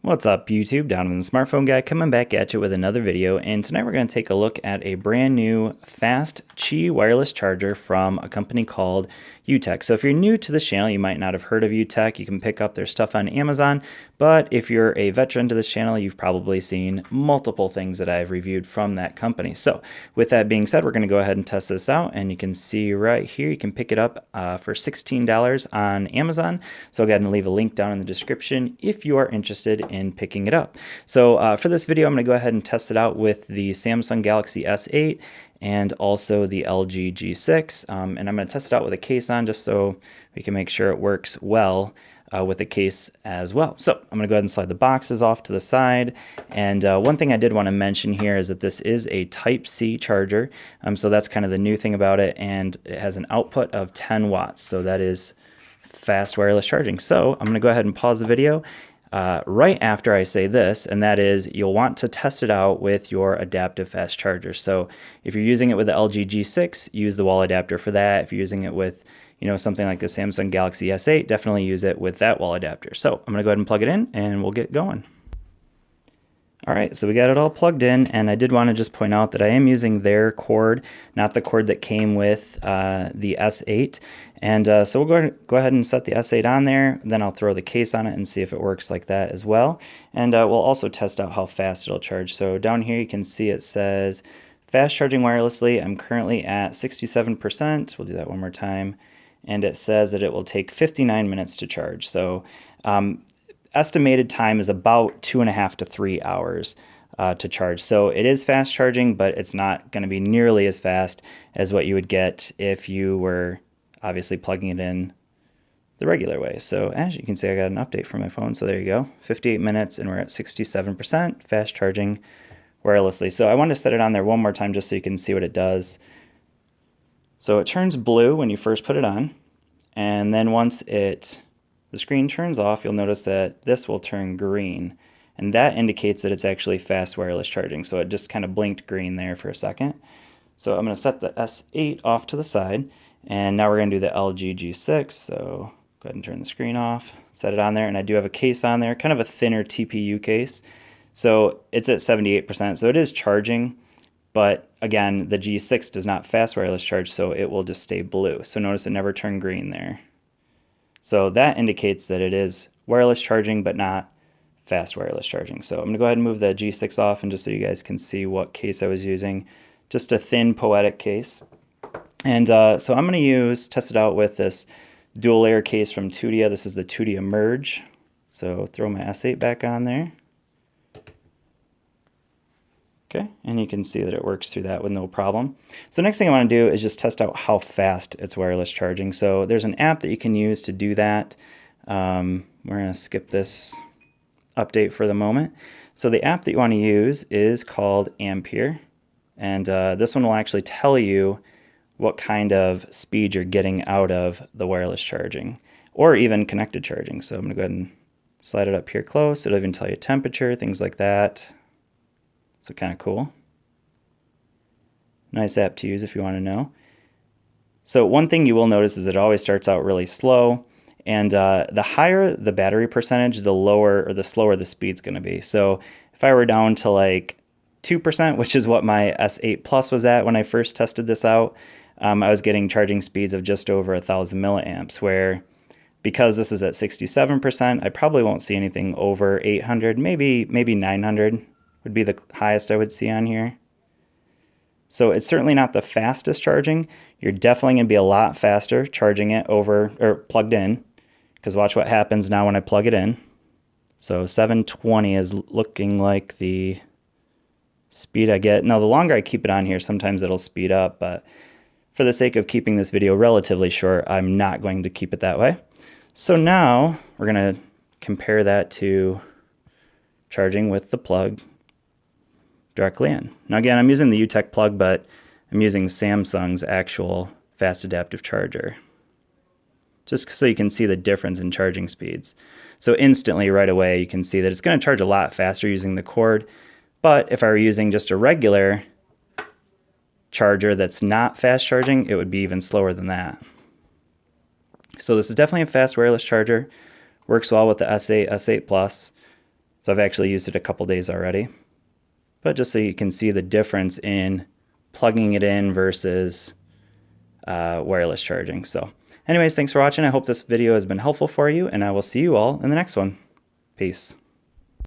What's up YouTube, Donovan the Smartphone Guy coming back at you with another video, and tonight we're going to take a look at a brand new fast Qi wireless charger from a company called Yootech. So if you're new to this channel, you might not have heard of Yootech. You can pick up their stuff on Amazon, but if you're a veteran to this channel, you've probably seen multiple things that I've reviewed from that company. So with that being said, we're going to go ahead and test this out, and you can see right here, you can pick it up for $16 on Amazon. So I'll go ahead and leave a link down in the description if you are interested in picking it up. So for this video, I'm going to go ahead and test it out with the Samsung Galaxy S8 and also the LG G6, and I'm going to test it out with a case on just so we can make sure it works well with the case as well. So I'm going to go ahead and slide the boxes off to the side, and one thing I did want to mention here is that this is a Type-C charger, so that's kind of the new thing about it, and it has an output of 10 watts, so that is fast wireless charging. So I'm going to go ahead and pause the video right after I say this, and that is you'll want to test it out with your adaptive fast charger. So if you're using it with the LG G6, use the wall adapter for that. If you're using it with something like the Samsung Galaxy S8, definitely use it with that wall adapter. So I'm going to go ahead and plug it in and we'll get going. Alright, so we got it all plugged in, and I did want to just point out that I am using their cord, not the cord that came with the S8. And so we'll go ahead and set the S8 on there, then I'll throw the case on it and see if it works like that as well. And we'll also test out how fast it'll charge. So down here you can see it says fast charging wirelessly. I'm currently at 67%. We'll do that one more time. And it says that it will take 59 minutes to charge. So estimated time is about 2.5 to 3 hours to charge. So it is fast charging, but it's not going to be nearly as fast as what you would get if you were obviously plugging it in the regular way. So as you can see, I got an update from my phone. So there you go, 58 minutes and we're at 67% fast charging wirelessly. So I wanted to set it on there one more time just so you can see what it does. So it turns blue when you first put it on, and then once the screen turns off, you'll notice that this will turn green, and that indicates that it's actually fast wireless charging. So it just kind of blinked green there for a second. So I'm going to set the S8 off to the side, and now we're going to do the LG G6. So go ahead and turn the screen off, set it on there, and I do have a case on there, kind of a thinner TPU case. So it's at 78%, so it is charging, but again, the G6 does not fast wireless charge, so it will just stay blue. So notice it never turned green there. So that indicates that it is wireless charging, but not fast wireless charging. So I'm going to go ahead and move the G6 off, and just so you guys can see what case I was using, just a thin Poetic case. And so I'm going to test it out with this dual layer case from Tudia. This is the Tudia Merge. So throw my S8 back on there. Okay, and you can see that it works through that with no problem. So next thing I want to do is just test out how fast it's wireless charging. So there's an app that you can use to do that. We're going to skip this update for the moment. So the app that you want to use is called Ampere, and this one will actually tell you what kind of speed you're getting out of the wireless charging, or even connected charging. So I'm going to go ahead and slide it up here close. It'll even tell you temperature, things like that. So kind of cool. Nice app to use if you want to know. So one thing you will notice is it always starts out really slow, and the higher the battery percentage, the lower or the slower the speed's going to be. So if I were down to like 2%, which is what my S8 Plus was at when I first tested this out, I was getting charging speeds of just over 1,000 milliamps, where because this is at 67%, I probably won't see anything over 800, maybe 900 would be the highest I would see on here. So it's certainly not the fastest charging. You're definitely going to be a lot faster charging it over or plugged in, because watch what happens now when I plug it in. So 720 is looking like the speed I get. Now the longer I keep it on here, sometimes it'll speed up, but for the sake of keeping this video relatively short, I'm not going to keep it that way. So now we're going to compare that to charging with the plug directly in. Now again, I'm using the Yootech plug, but I'm using Samsung's actual fast adaptive charger, just so you can see the difference in charging speeds. So instantly, right away, you can see that it's going to charge a lot faster using the cord, but if I were using just a regular charger that's not fast charging, it would be even slower than that. So this is definitely a fast wireless charger. Works well with the S8, S8 Plus. So I've actually used it a couple days already. But just so you can see the difference in plugging it in versus wireless charging. So anyways, thanks for watching. I hope this video has been helpful for you, and I will see you all in the next one. Peace.